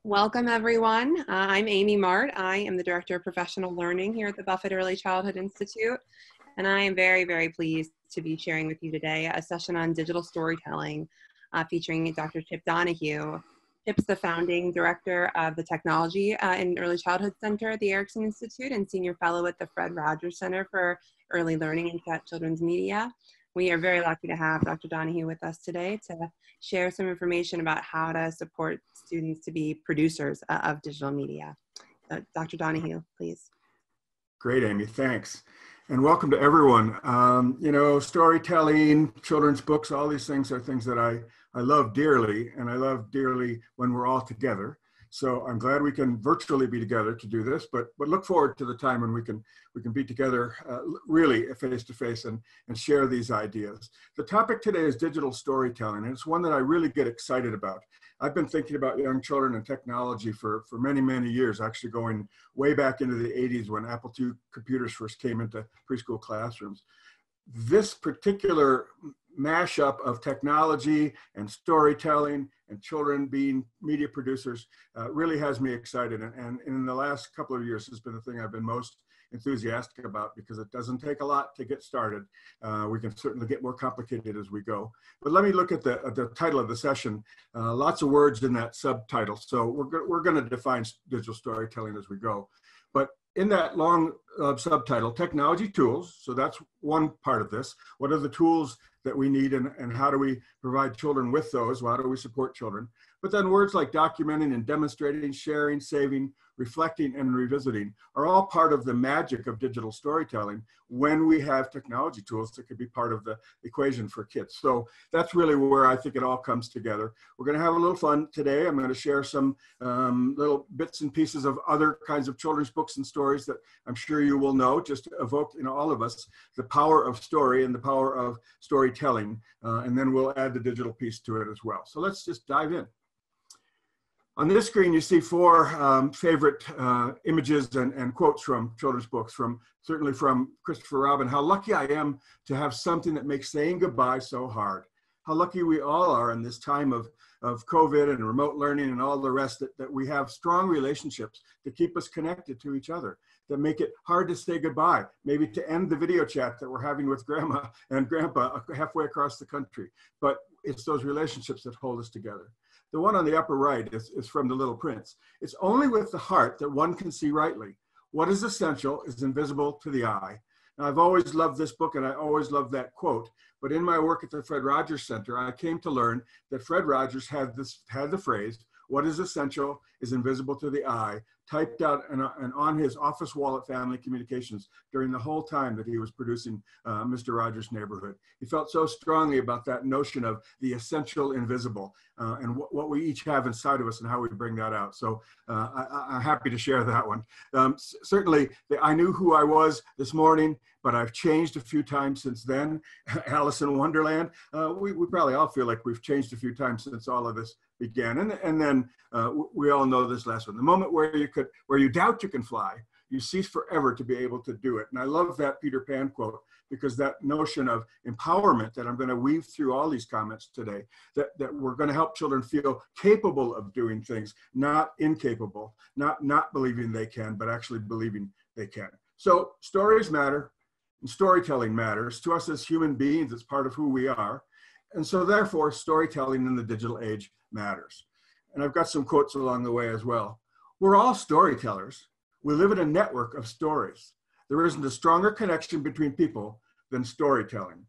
Welcome, everyone. I'm Amy Mart. I am the Director of Professional Learning here at the Buffett Early Childhood Institute, and I am very, very pleased to be sharing with you today a session on digital storytelling featuring Dr. Chip Donohue. Chip's the founding director of the Technology and Early Childhood Center at the Erickson Institute and Senior Fellow at the Fred Rogers Center for Early Learning and Children's Media. We are very lucky to have Dr. Donohue with us today to share some information about how to support students to be producers of digital media. Dr. Donohue, please. Great, Amy, thanks. And welcome to everyone. Storytelling, children's books, all these things are things that I love dearly, and I love dearly when we're all together. So I'm glad we can virtually be together to do this, but look forward to the time when we can be together really face to face and share these ideas. The topic today is digital storytelling, and it's one that I really get excited about. I've been thinking about young children and technology for many, many years, actually going way back into the 80s when Apple II computers first came into preschool classrooms. This particular mashup of technology and storytelling and children being media producers really has me excited. And in the last couple of years has been the thing I've been most enthusiastic about because it doesn't take a lot to get started. We can certainly get more complicated as we go. But let me look at the title of the session. Lots of words in that subtitle. So we're going to define digital storytelling as we go. But in that long subtitle, technology tools, so that's one part of this. What are the tools that we need and how do we provide children with those? How do we support children? But then words like documenting and demonstrating, sharing, saving, reflecting, and revisiting are all part of the magic of digital storytelling when we have technology tools that could be part of the equation for kids. So that's really where I think it all comes together. We're going to have a little fun today. I'm going to share some little bits and pieces of other kinds of children's books and stories that I'm sure you will know, just to evoke in all of us the power of story and the power of storytelling. And then we'll add the digital piece to it as well. So let's just dive in. On this screen, you see four favorite images and quotes from children's books, certainly from Christopher Robin. How lucky I am to have something that makes saying goodbye so hard. How lucky we all are in this time of COVID and remote learning and all the rest that we have strong relationships to keep us connected to each other, that make it hard to say goodbye, maybe to end the video chat that we're having with grandma and grandpa halfway across the country. But it's those relationships that hold us together. The one on the upper right is from The Little Prince. It's only with the heart that one can see rightly. What is essential is invisible to the eye. Now, I've always loved this book and I always loved that quote, but in my work at the Fred Rogers Center, I came to learn that Fred Rogers had the phrase, what is essential is invisible to the eye, typed out and on his office wall at Family Communications during the whole time that he was producing Mr. Rogers' Neighborhood. He felt so strongly about that notion of the essential invisible and what we each have inside of us and how we bring that out. So I'm happy to share that one. Certainly, I knew who I was this morning, but I've changed a few times since then. Alice in Wonderland, we probably all feel like we've changed a few times since all of this began. And then we all know this last one. The moment where you doubt you can fly, you cease forever to be able to do it. And I love that Peter Pan quote because that notion of empowerment that I'm going to weave through all these comments today, that we're going to help children feel capable of doing things, not incapable, not believing they can, but actually believing they can. So stories matter and storytelling matters to us as human beings. It's part of who we are. And so therefore, storytelling in the digital age matters. And I've got some quotes along the way as well. We're all storytellers. We live in a network of stories. There isn't a stronger connection between people than storytelling.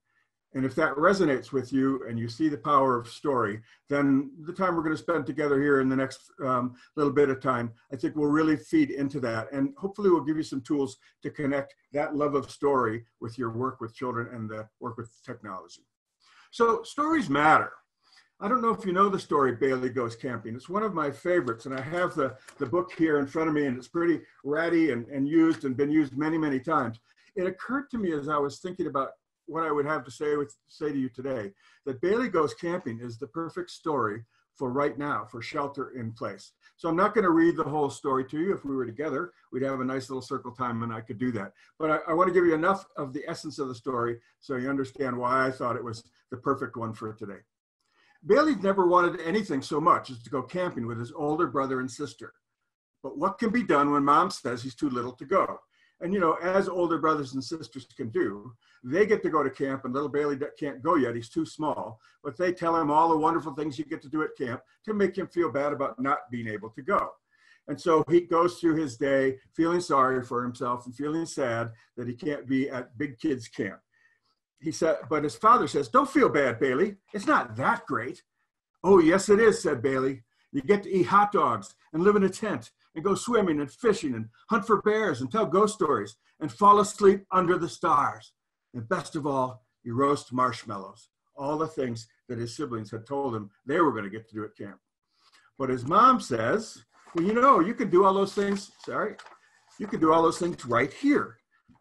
And if that resonates with you and you see the power of story, then the time we're going to spend together here in the next little bit of time, I think will really feed into that. And hopefully we'll give you some tools to connect that love of story with your work with children and the work with technology. So stories matter. I don't know if you know the story Bailey Goes Camping. It's one of my favorites, and I have the book here in front of me, and it's pretty ratty and used and been used many, many times. It occurred to me as I was thinking about what I would have to say to you today, that Bailey Goes Camping is the perfect story for right now, for shelter in place. So I'm not going to read the whole story to you. If we were together, we'd have a nice little circle time and I could do that. But I want to give you enough of the essence of the story so you understand why I thought it was the perfect one for today. Bailey's never wanted anything so much as to go camping with his older brother and sister. But what can be done when mom says he's too little to go? And you know, as older brothers and sisters can do, they get to go to camp, and little Bailey can't go yet, he's too small, but they tell him all the wonderful things you get to do at camp to make him feel bad about not being able to go. And so he goes through his day feeling sorry for himself and feeling sad that he can't be at big kids camp. He said, but his father says, don't feel bad, Bailey. It's not that great. Oh, yes, it is, said Bailey. You get to eat hot dogs and live in a tent and go swimming and fishing and hunt for bears and tell ghost stories and fall asleep under the stars. And best of all, you roast marshmallows, all the things that his siblings had told him they were going to get to do at camp. But his mom says, well, you know, you can do all those things, you can do all those things right here.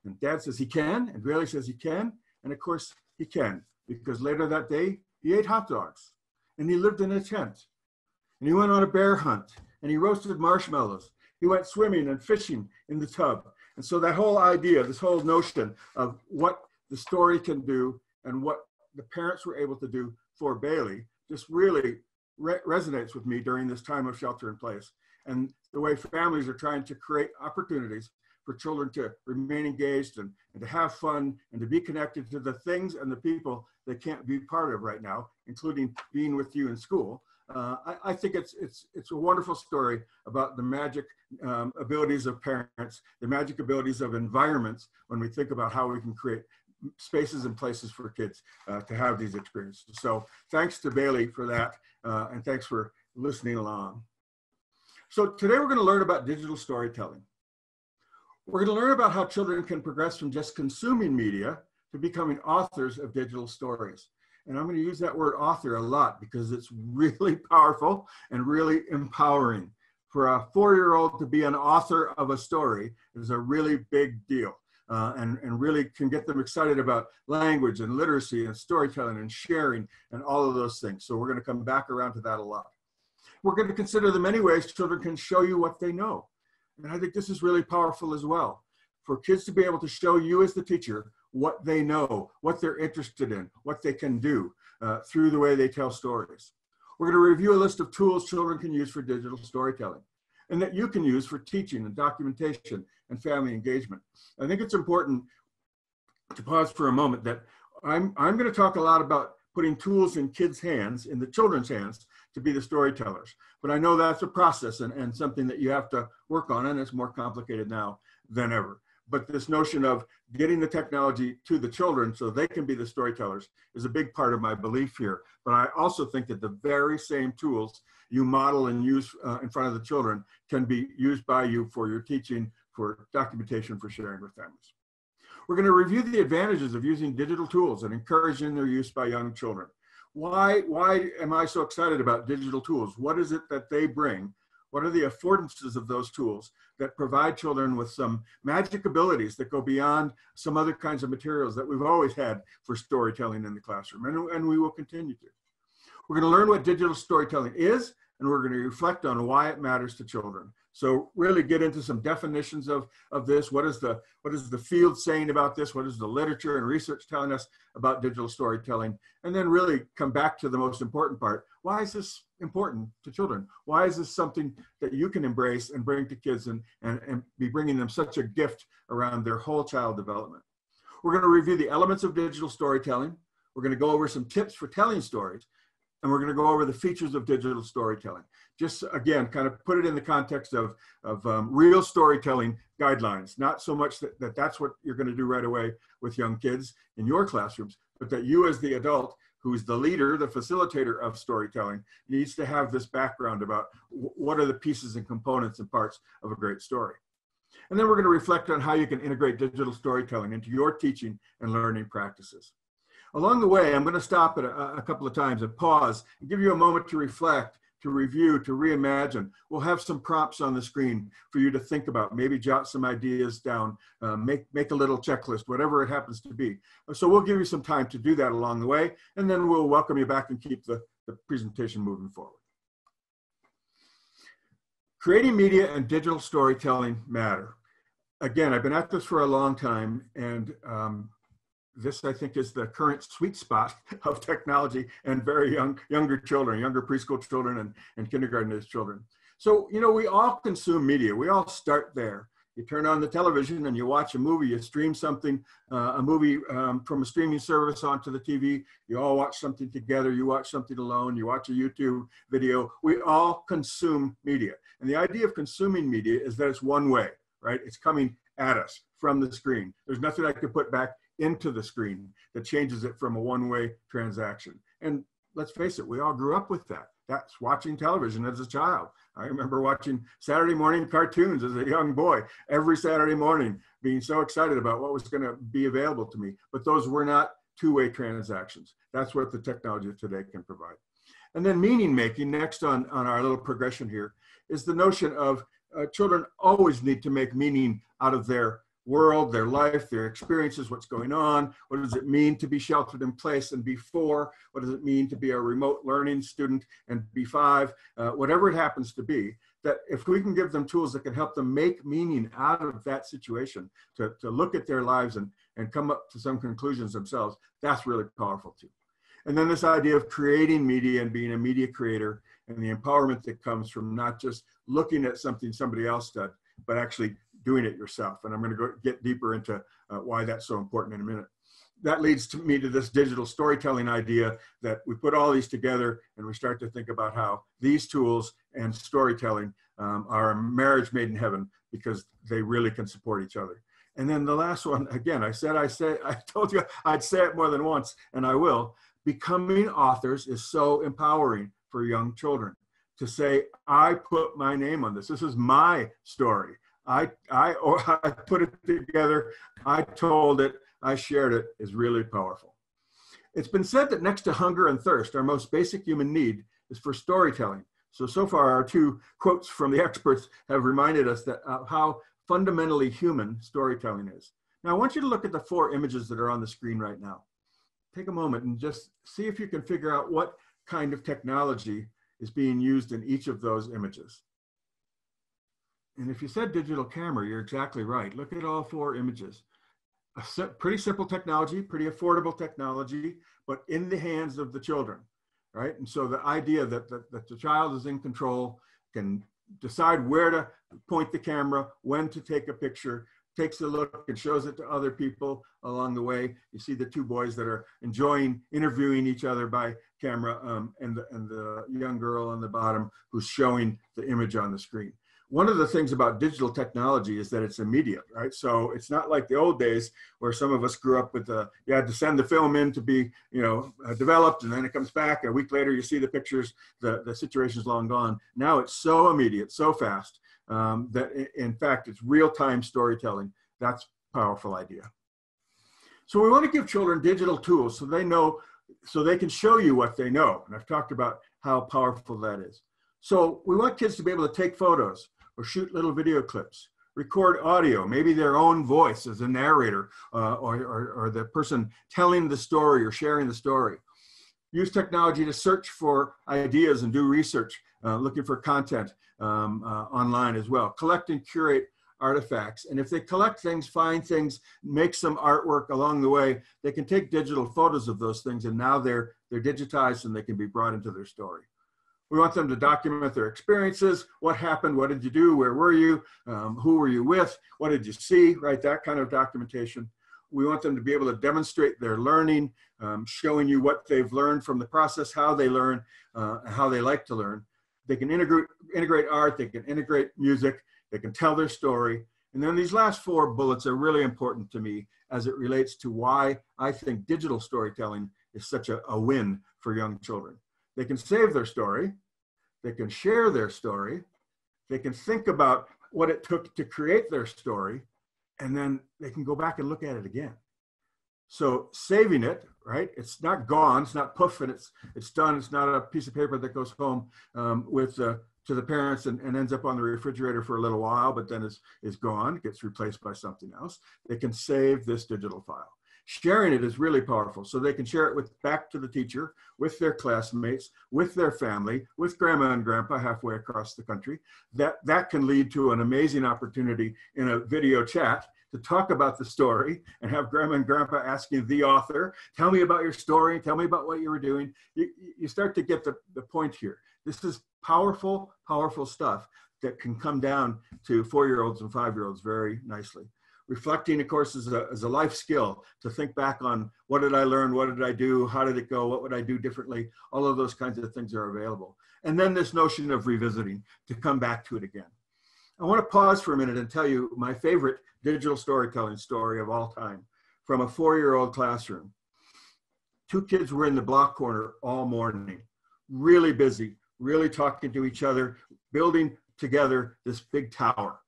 And Dad says he can, and Bailey says he can, and of course he can, because later that day, he ate hot dogs, and he lived in a tent, and he went on a bear hunt, and he roasted marshmallows. He went swimming and fishing in the tub. And so that whole idea, this whole notion of what the story can do and what the parents were able to do for Bailey just really resonates with me during this time of shelter in place. And the way families are trying to create opportunities for children to remain engaged and to have fun and to be connected to the things and the people they can't be part of right now, including being with you in school. I think it's a wonderful story about the magic abilities of parents, the magic abilities of environments when we think about how we can create spaces and places for kids to have these experiences. So thanks to Bailey for that, and thanks for listening along. So today we're going to learn about digital storytelling. We're going to learn about how children can progress from just consuming media to becoming authors of digital stories. And I'm going to use that word author a lot because it's really powerful and really empowering. For a 4-year-old to be an author of a story is a really big deal, and really can get them excited about language and literacy and storytelling and sharing and all of those things. So we're going to come back around to that a lot. We're going to consider the many ways children can show you what they know. And I think this is really powerful as well. For kids to be able to show you as the teacher what they know, what they're interested in, what they can do through the way they tell stories. We're going to review a list of tools children can use for digital storytelling and that you can use for teaching and documentation and family engagement. I think it's important to pause for a moment that I'm going to talk a lot about putting tools in kids' hands, in the children's hands, to be the storytellers. But I know that's a process and something that you have to work on, and it's more complicated now than ever. But this notion of getting the technology to the children so they can be the storytellers is a big part of my belief here. But I also think that the very same tools you model and use in front of the children can be used by you for your teaching, for documentation, for sharing with families. We're going to review the advantages of using digital tools and encouraging their use by young children. Why am I so excited about digital tools? What is it that they bring? What are the affordances of those tools that provide children with some magic abilities that go beyond some other kinds of materials that we've always had for storytelling in the classroom, and we will continue to. We're going to learn what digital storytelling is, and we're going to reflect on why it matters to children. So really get into some definitions of this. What is the field saying about this? What is the literature and research telling us about digital storytelling? And then really come back to the most important part. Why is this important to children? Why is this something that you can embrace and bring to kids and be bringing them such a gift around their whole child development? We're going to review the elements of digital storytelling. We're going to go over some tips for telling stories. And we're going to go over the features of digital storytelling. Just again, kind of put it in the context of real storytelling guidelines. Not so much that that's what you're going to do right away with young kids in your classrooms, but that you as the adult who's the leader, the facilitator of storytelling, needs to have this background about what are the pieces and components and parts of a great story. And then we're going to reflect on how you can integrate digital storytelling into your teaching and learning practices. Along the way, I'm going to stop at a couple of times and pause and give you a moment to reflect, to review, to reimagine. We'll have some prompts on the screen for you to think about, maybe jot some ideas down, make a little checklist, whatever it happens to be. So we'll give you some time to do that along the way, and then we'll welcome you back and keep the presentation moving forward. Creating media and digital storytelling matter. Again, I've been at this for a long time, and this, I think, is the current sweet spot of technology and very younger children, younger preschool children and kindergarten age children. So, you know, we all consume media. We all start there. You turn on the television and you watch a movie, you stream something, a movie from a streaming service onto the TV. You all watch something together. You watch something alone. You watch a YouTube video. We all consume media. And the idea of consuming media is that it's one way, right? It's coming at us from the screen. There's nothing I could put back into the screen that changes it from a one-way transaction. And let's face it, we all grew up with that. That's watching television as a child. I remember watching Saturday morning cartoons as a young boy, every Saturday morning, being so excited about what was going to be available to me. But those were not two-way transactions. That's what the technology of today can provide. And then meaning making, next on our little progression here, is the notion of children always need to make meaning out of their world, their life, their experiences, what's going on. What does it mean to be sheltered in place and be 4? What does it mean to be a remote learning student and be 5? Whatever it happens to be, that if we can give them tools that can help them make meaning out of that situation, to look at their lives and come up to some conclusions themselves, that's really powerful too. And then this idea of creating media and being a media creator and the empowerment that comes from not just looking at something somebody else did, but actually doing it yourself. And I'm going to get deeper into why that's so important in a minute. That leads me to this digital storytelling idea that we put all these together and we start to think about how these tools and storytelling are a marriage made in heaven because they really can support each other. And then the last one, again, I told you I'd say it more than once, and I will. Becoming authors is so empowering for young children to say, I put my name on this. This is my story. I put it together, I told it, I shared it, is really powerful. It's been said that next to hunger and thirst, our most basic human need is for storytelling. So far, our 2 quotes from the experts have reminded us that how fundamentally human storytelling is. Now, I want you to look at the 4 images that are on the screen right now. Take a moment and just see if you can figure out what kind of technology is being used in each of those images. And if you said digital camera, you're exactly right. Look at all 4 images. Pretty simple technology, pretty affordable technology, but in the hands of the children, right? And so the idea that the child is in control, can decide where to point the camera, when to take a picture, takes a look and shows it to other people along the way. You see the 2 boys that are enjoying interviewing each other by camera and the young girl on the bottom who's showing the image on the screen. One of the things about digital technology is that it's immediate, right? So it's not like the old days where some of us grew up with you had to send the film in to be, developed, and then it comes back. A week later, you see the pictures, the situation's long gone. Now it's so immediate, so fast, that in fact, it's real-time storytelling. That's a powerful idea. So we want to give children digital tools so they can show you what they know. And I've talked about how powerful that is. So we want kids to be able to take photos or shoot little video clips, record audio, maybe their own voice as a narrator or the person telling the story or sharing the story. Use technology to search for ideas and do research, looking for content online as well. Collect and curate artifacts. And if they collect things, find things, make some artwork along the way, they can take digital photos of those things, and now they're digitized and they can be brought into their story. We want them to document their experiences. What happened? What did you do? Where were you? Who were you with? What did you see? Right? That kind of documentation. We want them to be able to demonstrate their learning, showing you what they've learned from the process, how they learn, how they like to learn. They can integrate art. They can integrate music. They can tell their story. And then these last 4 bullets are really important to me as it relates to why I think digital storytelling is such a win for young children. They can save their story. They can share their story. They can think about what it took to create their story, and then they can go back and look at it again. So saving it, right? It's not gone. It's not poof and it's done. It's not a piece of paper that goes home to the parents and ends up on the refrigerator for a little while, but then is gone, gets replaced by something else. They can save this digital file. Sharing it is really powerful. So they can share it back to the teacher, with their classmates, with their family, with grandma and grandpa halfway across the country. That can lead to an amazing opportunity in a video chat to talk about the story and have grandma and grandpa asking the author, tell me about your story, tell me about what you were doing. You start to get the point here. This is powerful, powerful stuff that can come down to 4-year-olds and 5-year-olds very nicely. Reflecting, of course, is a life skill to think back on what did I learn, what did I do, how did it go, what would I do differently? All of those kinds of things are available. And then this notion of revisiting, to come back to it again. I want to pause for a minute and tell you my favorite digital storytelling story of all time from a 4-year-old classroom. 2 kids were in the block corner all morning, really busy, really talking to each other, building together this big tower.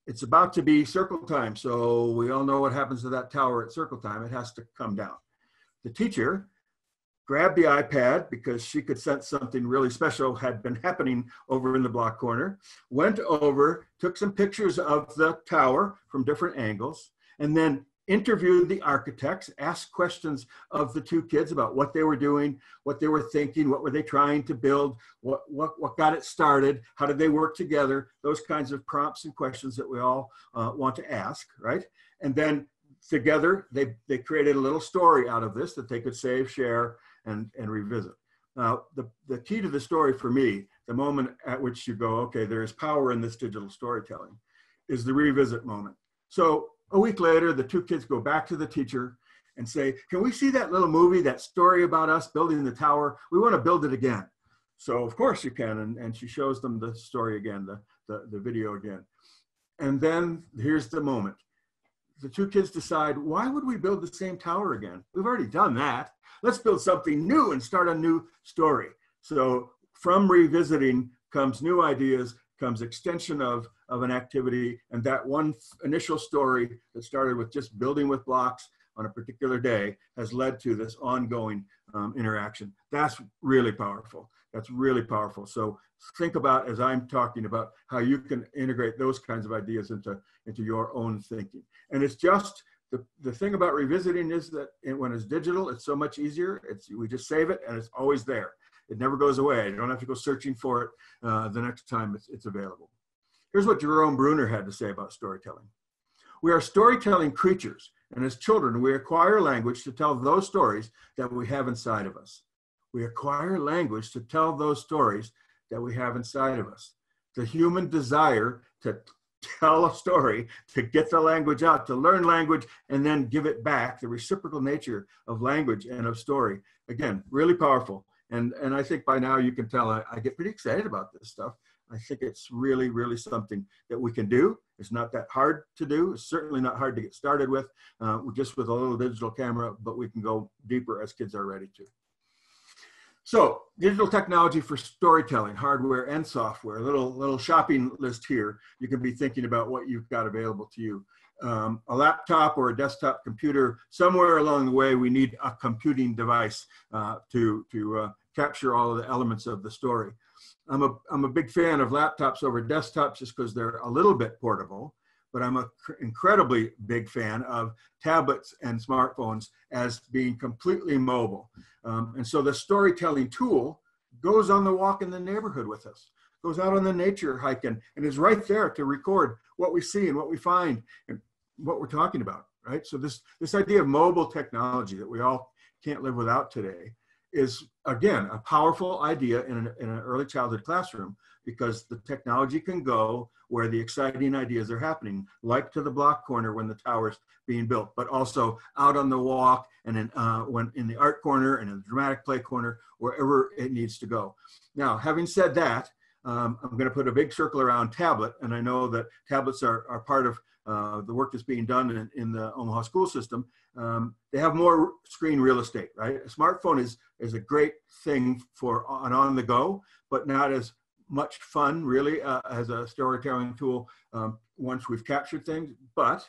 It's about to be circle time, so we all know what happens to that tower at circle time. It has to come down. The teacher grabbed the iPad because she could sense something really special had been happening over in the block corner, went over, took some pictures of the tower from different angles, and then interviewed the architects, asked questions of the 2 kids about what they were doing, what they were thinking, what were they trying to build, what got it started, how did they work together, those kinds of prompts and questions that we all want to ask, right? And then together, they created a little story out of this that they could save, share, and revisit. Now, the key to the story for me, the moment at which you go, okay, there is power in this digital storytelling, is the revisit moment. So a week later, the 2 kids go back to the teacher and say, can we see that little movie, that story about us building the tower? We want to build it again. So of course you can, and she shows them the story again, the video again. And then here's the moment. The 2 kids decide, why would we build the same tower again? We've already done that. Let's build something new and start a new story. So from revisiting comes new ideas, comes extension of an activity, and that one initial story that started with just building with blocks on a particular day has led to this ongoing interaction. That's really powerful. That's really powerful. So think about, as I'm talking about, how you can integrate those kinds of ideas into your own thinking. And it's just, the thing about revisiting is that when it's digital, it's so much easier. We just save it and it's always there. It never goes away. You don't have to go searching for it the next time it's available. Here's what Jerome Bruner had to say about storytelling. We are storytelling creatures, and as children, we acquire language to tell those stories that we have inside of us. We acquire language to tell those stories that we have inside of us. The human desire to tell a story, to get the language out, to learn language, and then give it back, the reciprocal nature of language and of story. Again, really powerful. And I think by now you can tell I get pretty excited about this stuff. I think it's really, really something that we can do. It's not that hard to do. It's certainly not hard to get started with, just with a little digital camera, but we can go deeper as kids are ready to. So digital technology for storytelling, hardware and software, a little shopping list here. You can be thinking about what you've got available to you. A laptop or a desktop computer, somewhere along the way, we need a computing device to capture all of the elements of the story. I'm a big fan of laptops over desktops just because they're a little bit portable, but I'm an incredibly big fan of tablets and smartphones as being completely mobile. And so the storytelling tool goes on the walk in the neighborhood with us, goes out on the nature hike and is right there to record what we see and what we find and what we're talking about, right? So this idea of mobile technology that we all can't live without today is, again, a powerful idea in an early childhood classroom, because the technology can go where the exciting ideas are happening, like to the block corner when the tower's being built, but also out on the walk and in the art corner and in the dramatic play corner, wherever it needs to go. Now, having said that, I'm going to put a big circle around tablet, and I know that tablets are part of the work that's being done in the Omaha school system. They have more screen real estate, right? A smartphone is a great thing for on the go, but not as much fun really as a storytelling tool once we've captured things. But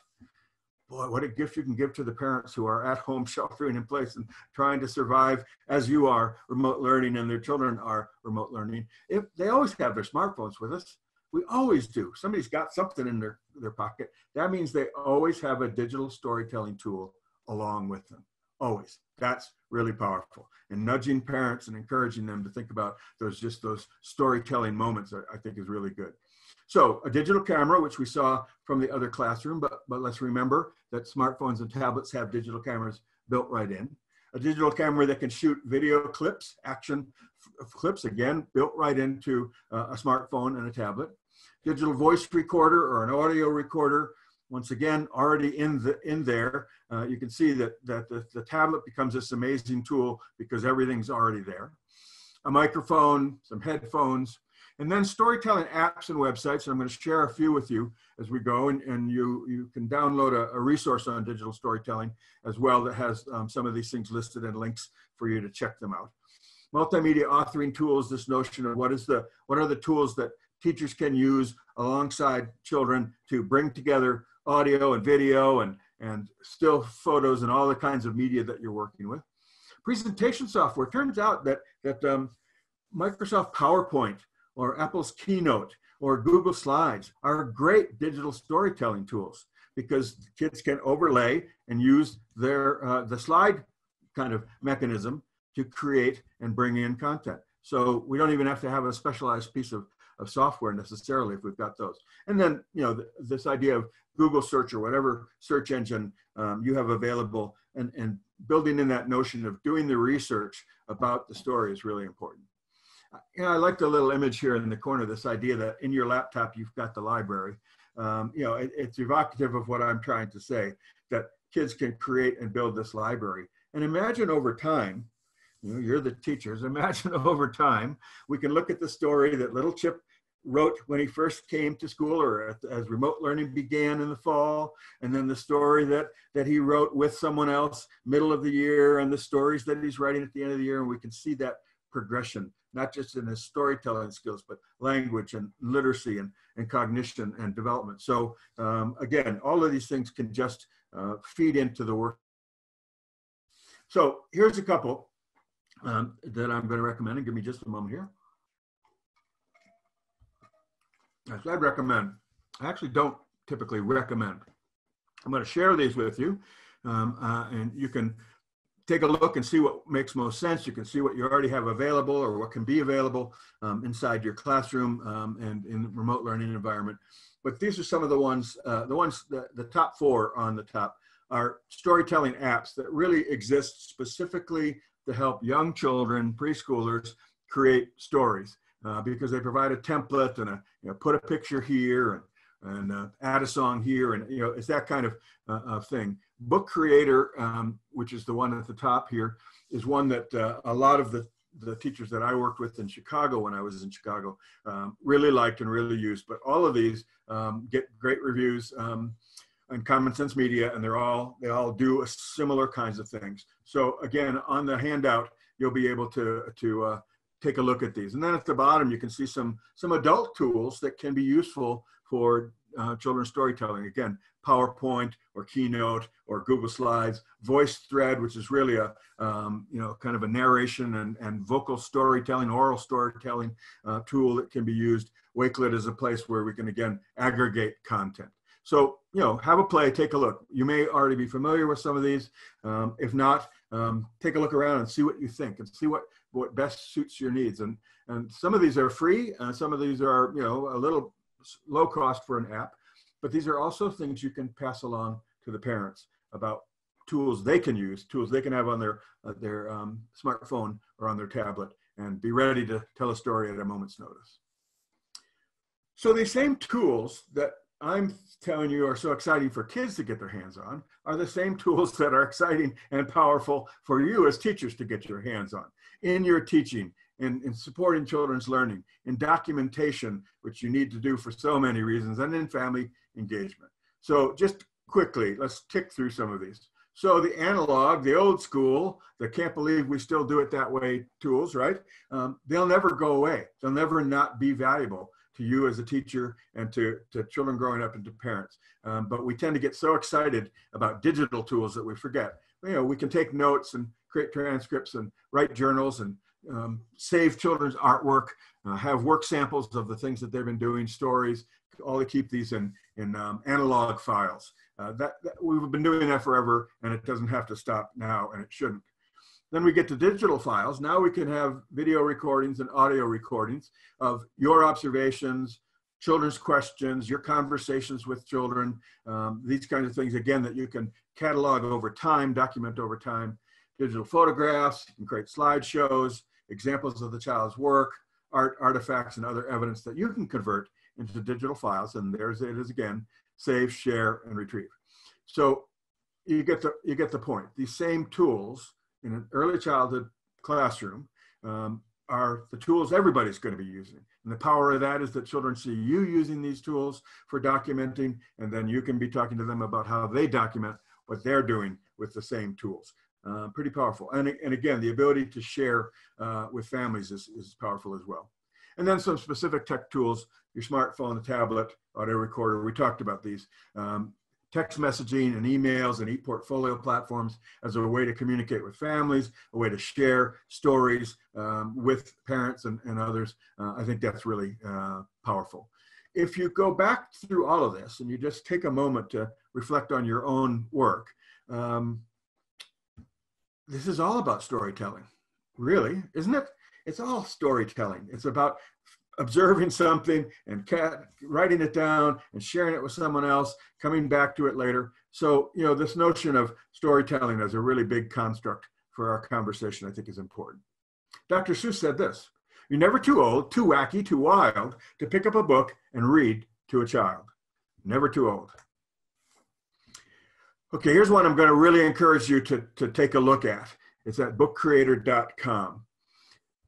boy, what a gift you can give to the parents who are at home sheltering in place and trying to survive as you are remote learning and their children are remote learning. If they always have their smartphones with us, we always do. Somebody's got something in their pocket. That means they always have a digital storytelling tool along with them, always. That's really powerful. And nudging parents and encouraging them to think about those storytelling moments, I think is really good. So a digital camera, which we saw from the other classroom, but let's remember that smartphones and tablets have digital cameras built right in. A digital camera that can shoot video clips, action clips, again, built right into a smartphone and a tablet. Digital voice recorder or an audio recorder, once again, already in there. You can see that the tablet becomes this amazing tool because everything's already there. A microphone, some headphones, and then storytelling apps and websites. I'm going to share a few with you as we go, and you can download a resource on digital storytelling as well that has some of these things listed and links for you to check them out. Multimedia authoring tools, this notion of what are the tools that teachers can use alongside children to bring together audio and video and still photos and all the kinds of media that you're working with. Presentation software. Turns out that Microsoft PowerPoint or Apple's Keynote or Google Slides are great digital storytelling tools because kids can overlay and use their the slide kind of mechanism to create and bring in content. So we don't even have to have a specialized piece of software necessarily if we've got those. And then, this idea of Google search or whatever search engine you have available and building in that notion of doing the research about the story is really important. I like the little image here in the corner, this idea that in your laptop, you've got the library. It's evocative of what I'm trying to say, that kids can create and build this library. And imagine over time, you're the teachers, imagine over time, we can look at the story that little Chip wrote when he first came to school or as remote learning began in the fall, and then the story that he wrote with someone else middle of the year, and the stories that he's writing at the end of the year, and we can see that progression, not just in his storytelling skills, but language and literacy and cognition and development. So again, all of these things can just feed into the work. So here's a couple that I'm going to recommend, and give me just a moment here. As I'd recommend, I actually don't typically recommend. I'm going to share these with you, and you can take a look and see what makes most sense. You can see what you already have available or what can be available inside your classroom and in the remote learning environment. But these are some of the ones, the top four on the top are storytelling apps that really exist specifically to help young children, preschoolers, create stories because they provide a template and put a picture here and add a song here, and it's that kind of thing. Book Creator, which is the one at the top here, is one that a lot of the teachers that I worked with in Chicago when I was in Chicago really liked and really used. But all of these get great reviews and Common Sense Media, and they all do similar kinds of things. So again, on the handout, you'll be able to take a look at these. And then at the bottom, you can see some adult tools that can be useful for children's storytelling. Again, PowerPoint or Keynote or Google Slides, VoiceThread, which is really a kind of a narration and vocal storytelling, oral storytelling tool that can be used. Wakelet is a place where we can again aggregate content. So have a play, take a look. You may already be familiar with some of these. If not, take a look around and see what you think and see what best suits your needs. And some of these are free, some of these are a little low cost for an app, but these are also things you can pass along to the parents about tools they can use, tools they can have on their smartphone or on their tablet, and be ready to tell a story at a moment's notice. So these same tools that I'm telling you are so exciting for kids to get their hands on are the same tools that are exciting and powerful for you as teachers to get your hands on in your teaching, in supporting children's learning, in documentation, which you need to do for so many reasons, and in family engagement. So just quickly, let's tick through some of these. So the analog, the old school, the can't believe we still do it that way tools, right? They'll never go away. They'll never not be valuable to you as a teacher and to children growing up and to parents. But we tend to get so excited about digital tools that we forget. We can take notes and create transcripts and write journals and save children's artwork, have work samples of the things that they've been doing, stories, all to keep these in analog files. We've been doing that forever, and it doesn't have to stop now, and it shouldn't. Then we get to digital files. Now we can have video recordings and audio recordings of your observations, children's questions, your conversations with children, these kinds of things, again, that you can catalog over time, document over time. Digital photographs, you can create slideshows, examples of the child's work, artifacts, and other evidence that you can convert into digital files. And there's it is again, save, share, and retrieve. So you get the point. These same tools in an early childhood classroom are the tools everybody's going to be using. And the power of that is that children see you using these tools for documenting, and then you can be talking to them about how they document what they're doing with the same tools. Pretty powerful. And again, the ability to share with families is powerful as well. And then some specific tech tools, your smartphone, the tablet, audio recorder. We talked about these. Text messaging and emails and e-portfolio platforms as a way to communicate with families, a way to share stories with parents and others. I think that's really powerful. If you go back through all of this and you just take a moment to reflect on your own work, this is all about storytelling, really, isn't it? It's all storytelling. It's about observing something and writing it down and sharing it with someone else, coming back to it later. So, you know, this notion of storytelling as a really big construct for our conversation, I think, is important. Dr. Seuss said this: "You're never too old, too wacky, too wild to pick up a book and read to a child. Never too old." Okay, here's one I'm going to really encourage you to take a look at. It's at bookcreator.com.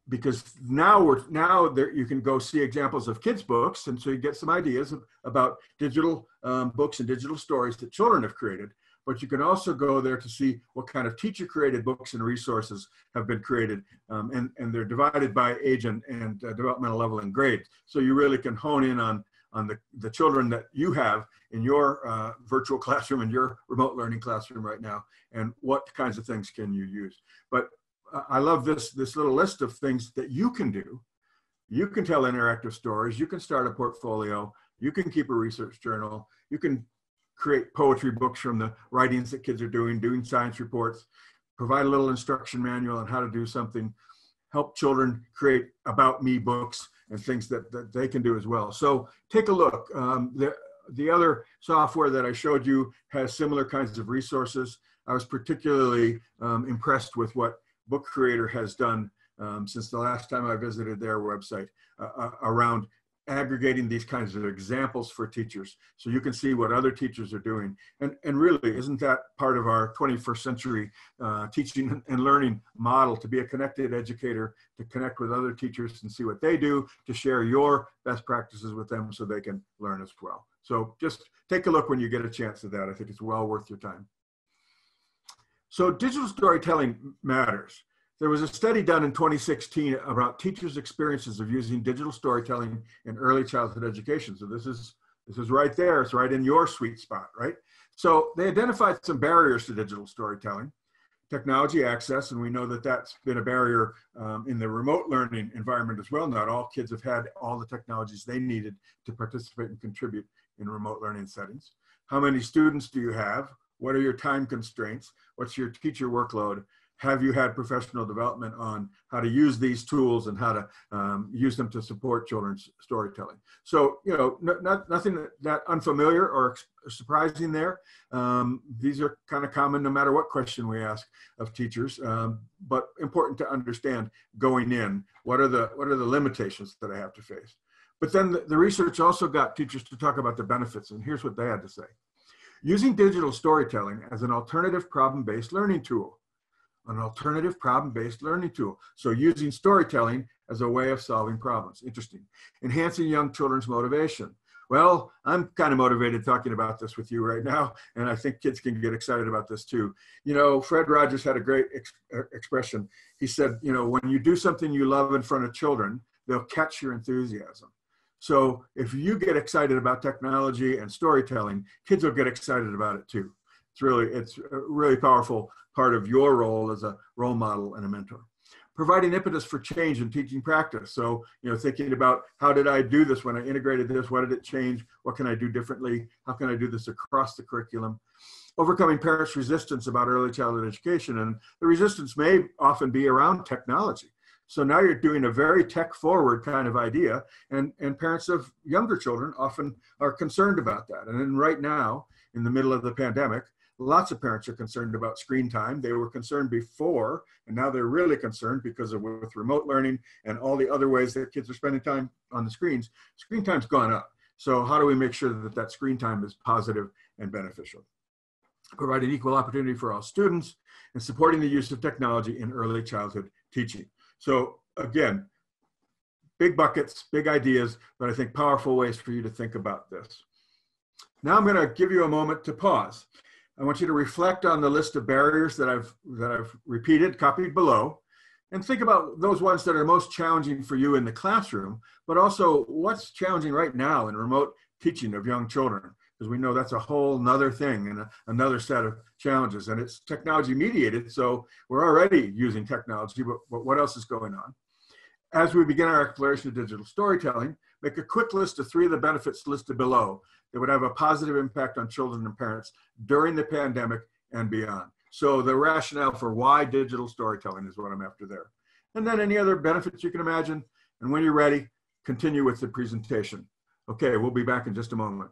Because now there, you can go see examples of kids' books, and so you get some ideas about digital books and digital stories that children have created. But you can also go there to see what kind of teacher-created books and resources have been created, and they're divided by age and developmental level and grade. So you really can hone in on the children that you have in your virtual classroom, in your remote learning classroom right now, and what kinds of things can you use. But I love this little list of things that you can do. You can tell interactive stories. You can start a portfolio. You can keep a research journal. You can create poetry books from the writings that kids are doing science reports, provide a little instruction manual on how to do something, help children create about me books and things that they can do as well. So take a look. The other software that I showed you has similar kinds of resources. I was particularly impressed with what Book Creator has done since the last time I visited their website around aggregating these kinds of examples for teachers, so you can see what other teachers are doing. And really, isn't that part of our 21st century teaching and learning model, to be a connected educator, to connect with other teachers and see what they do, to share your best practices with them so they can learn as well. So just take a look when you get a chance at that. I think it's well worth your time. So digital storytelling matters. There was a study done in 2016 about teachers' experiences of using digital storytelling in early childhood education. So this is right there. It's right in your sweet spot, right? So they identified some barriers to digital storytelling. Technology access, and we know that that's been a barrier in the remote learning environment as well. Not all kids have had all the technologies they needed to participate and contribute in remote learning settings. How many students do you have? What are your time constraints? What's your teacher workload? Have you had professional development on how to use these tools and how to use them to support children's storytelling? So, you know, nothing that unfamiliar or surprising there. These are kind of common no matter what question we ask of teachers, but important to understand going in. What are the limitations that I have to face? But then the research also got teachers to talk about the benefits, and here's what they had to say. Using digital storytelling as an alternative problem-based learning tool. An alternative problem-based learning tool. So using storytelling as a way of solving problems. Interesting. Enhancing young children's motivation. Well, I'm kind of motivated talking about this with you right now, and I think kids can get excited about this too. You know, Fred Rogers had a great expression. He said, you know, when you do something you love in front of children, they'll catch your enthusiasm. So if you get excited about technology and storytelling, kids will get excited about it too. It's a really powerful part of your role as a role model and a mentor. Providing impetus for change in teaching practice. So, thinking about how did I do this when I integrated this? What did it change? What can I do differently? How can I do this across the curriculum? Overcoming parents' resistance about early childhood education. And the resistance may often be around technology. So now you're doing a very tech-forward kind of idea, and parents of younger children often are concerned about that. And then right now, in the middle of the pandemic, lots of parents are concerned about screen time. They were concerned before, and now they're really concerned because with remote learning and all the other ways that kids are spending time on the screen time's gone up. So how do we make sure that screen time is positive and beneficial? Providing equal opportunity for all students and supporting the use of technology in early childhood teaching. So again, big buckets, big ideas, but I think powerful ways for you to think about this. Now I'm going to give you a moment to pause. I want you to reflect on the list of barriers that I've repeated, copied below, and think about those ones that are most challenging for you in the classroom, but also what's challenging right now in remote teaching of young children, because we know that's a whole nother thing and another set of challenges, and it's technology mediated, so we're already using technology, but what else is going on? As we begin our exploration of digital storytelling, make a quick list of 3 of the benefits listed below that would have a positive impact on children and parents during the pandemic and beyond. So the rationale for why digital storytelling is what I'm after there. And then any other benefits you can imagine. And when you're ready, continue with the presentation. Okay, we'll be back in just a moment.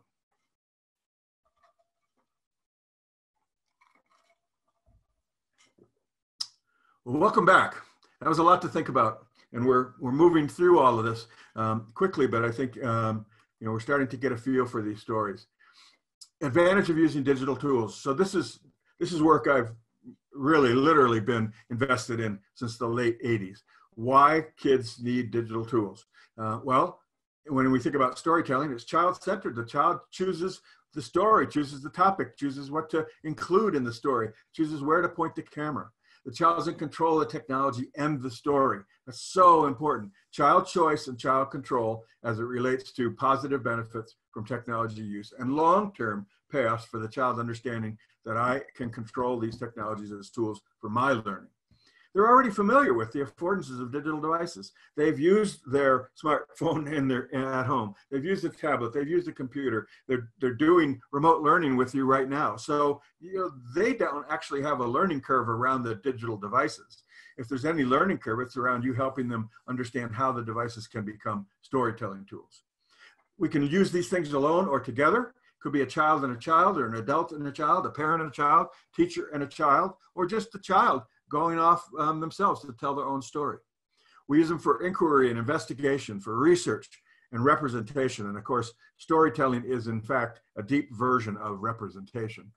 Well, welcome back. That was a lot to think about. And we're moving through all of this quickly, but I think we're starting to get a feel for these stories. Advantage of using digital tools. So this is work I've really literally been invested in since the late 80s. Why kids need digital tools? Well, when we think about storytelling, it's child-centered. The child chooses the story, chooses the topic, chooses what to include in the story, chooses where to point the camera. The child's in control of the technology and the story. That's so important. Child choice and child control as it relates to positive benefits from technology use and long-term payoffs for the child understanding that I can control these technologies as tools for my learning. They're already familiar with the affordances of digital devices. They've used their smartphone at home. They've used a tablet. They've used a computer. They're doing remote learning with you right now. So they don't actually have a learning curve around the digital devices. If there's any learning curve, it's around you helping them understand how the devices can become storytelling tools. We can use these things alone or together. Could be a child and a child, or an adult and a child, a parent and a child, teacher and a child, or just the child going off themselves to tell their own story. We use them for inquiry and investigation, for research and representation. And of course, storytelling is in fact a deep version of representation.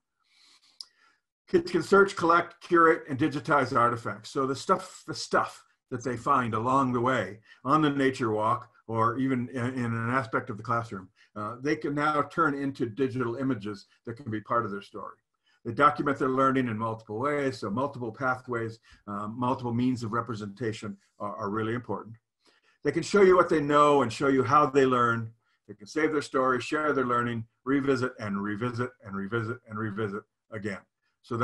Kids can search, collect, curate, and digitize artifacts. So the stuff that they find along the way on the nature walk, or even in an aspect of the classroom, they can now turn into digital images that can be part of their story. They document their learning in multiple ways, so multiple pathways, multiple means of representation are really important. They can show you what they know and show you how they learn. They can save their story, share their learning, revisit and revisit and revisit and revisit again. So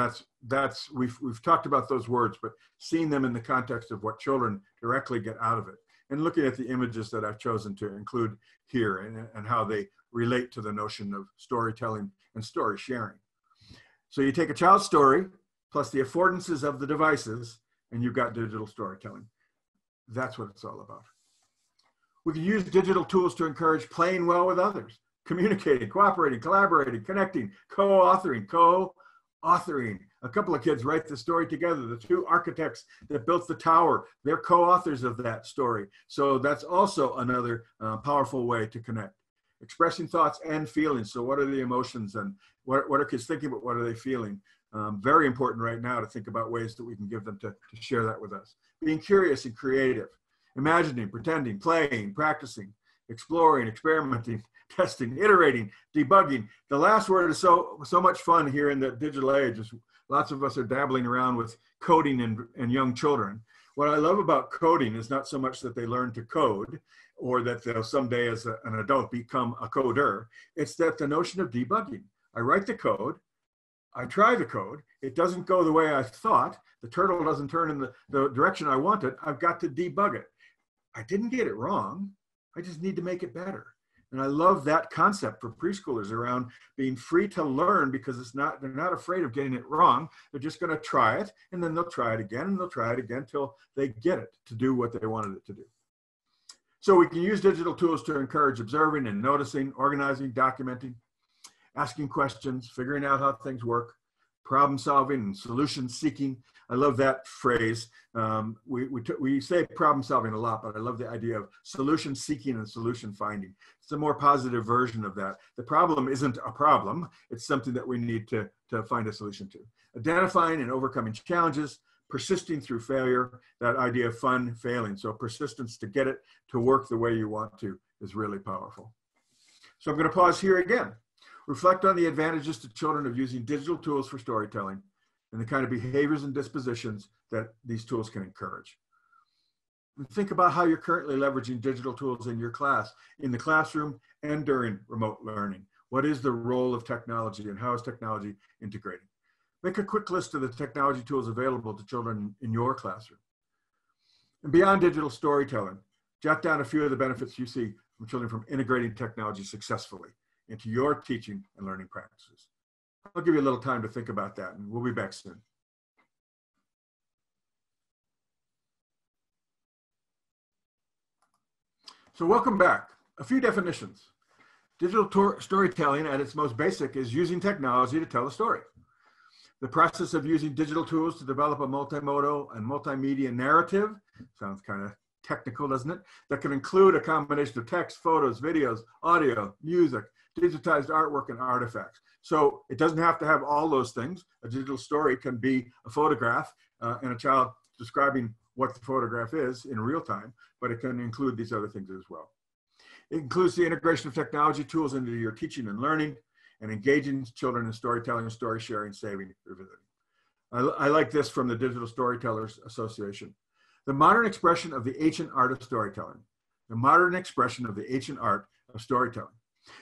we've talked about those words, but seeing them in the context of what children directly get out of it, and looking at the images that I've chosen to include here and how they relate to the notion of storytelling and story sharing. So you take a child's story plus the affordances of the devices, and you've got digital storytelling. That's what it's all about. We can use digital tools to encourage playing well with others, communicating, cooperating, collaborating, connecting, co-authoring. A couple of kids write the story together. The 2 architects that built the tower, they're co-authors of that story. So that's also another powerful way to connect. Expressing thoughts and feelings. So what are the emotions and what are kids thinking about? What are they feeling? Very important right now to think about ways that we can give them to share that with us. Being curious and creative. Imagining, pretending, playing, practicing, exploring, experimenting, testing, iterating, debugging. The last word is so much fun here in the digital age. Lots of us are dabbling around with coding and young children. What I love about coding is not so much that they learn to code or that they'll someday as an adult become a coder. It's that the notion of debugging. I write the code, I try the code, it doesn't go the way I thought, the turtle doesn't turn in the direction I wanted, I've got to debug it. I didn't get it wrong, I just need to make it better. And I love that concept for preschoolers around being free to learn, because they're not afraid of getting it wrong. They're just going to try it, and then they'll try it again, and they'll try it again till they get it to do what they wanted it to do. So we can use digital tools to encourage observing and noticing, organizing, documenting, asking questions, figuring out how things work, problem solving and solution seeking. I love that phrase. We say problem solving a lot, but I love the idea of solution seeking and solution finding. It's a more positive version of that. The problem isn't a problem. It's something that we need to find a solution to. Identifying and overcoming challenges, persisting through failure, that idea of fun failing. So persistence to get it to work the way you want to is really powerful. So I'm going to pause here again. Reflect on the advantages to children of using digital tools for storytelling and the kind of behaviors and dispositions that these tools can encourage. And think about how you're currently leveraging digital tools in your class, in the classroom and during remote learning. What is the role of technology and how is technology integrating? Make a quick list of the technology tools available to children in your classroom. And beyond digital storytelling, jot down a few of the benefits you see from children from integrating technology successfully into your teaching and learning practices. I'll give you a little time to think about that, and we'll be back soon. So welcome back. A few definitions. Digital storytelling at its most basic is using technology to tell a story. The process of using digital tools to develop a multimodal and multimedia narrative, sounds kind of technical, doesn't it? That can include a combination of text, photos, videos, audio, music, digitized artwork, and artifacts. So it doesn't have to have all those things. A digital story can be a photograph and a child describing what the photograph is in real time, but it can include these other things as well. It includes the integration of technology tools into your teaching and learning, and engaging children in storytelling, story sharing, saving, revisiting. I like this from the Digital Storytellers Association. The modern expression of the ancient art of storytelling. The modern expression of the ancient art of storytelling.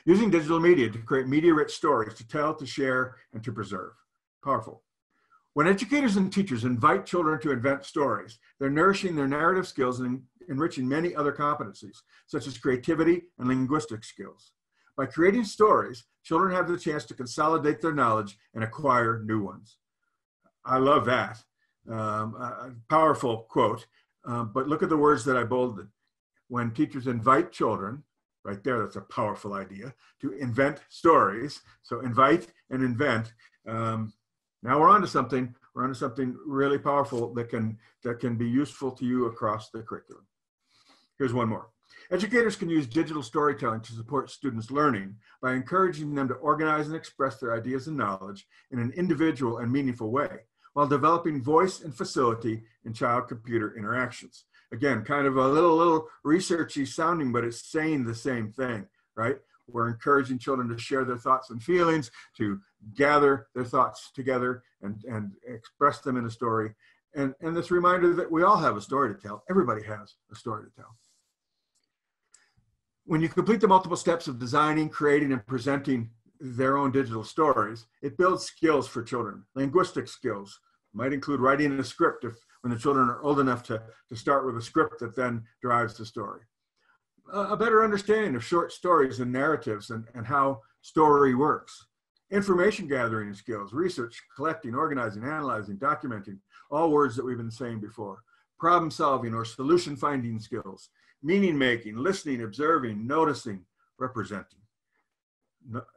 Using digital media to create media-rich stories to tell, to share, and to preserve. Powerful. When educators and teachers invite children to invent stories, they're nourishing their narrative skills and enriching many other competencies, such as creativity and linguistic skills. By creating stories, children have the chance to consolidate their knowledge and acquire new ones. I love that. A powerful quote, but look at the words that I bolded. When teachers invite children, right there, that's a powerful idea, to invent stories. So invite and invent. Now we're on to something. We're on to something really powerful that can be useful to you across the curriculum. Here's one more. Educators can use digital storytelling to support students' learning by encouraging them to organize and express their ideas and knowledge in an individual and meaningful way, while developing voice and facility in child-computer interactions. Again, kind of a little researchy sounding, but it's saying the same thing, right? We're encouraging children to share their thoughts and feelings, to gather their thoughts together and express them in a story. And this reminder that we all have a story to tell. Everybody has a story to tell. When you complete the multiple steps of designing, creating, and presenting their own digital stories, it builds skills for children. Linguistic skills might include writing a script when the children are old enough to start with a script that then drives the story. A better understanding of short stories and narratives and how story works. Information gathering skills, research, collecting, organizing, analyzing, documenting, all words that we've been saying before. Problem solving or solution finding skills. Meaning making, listening, observing, noticing, representing.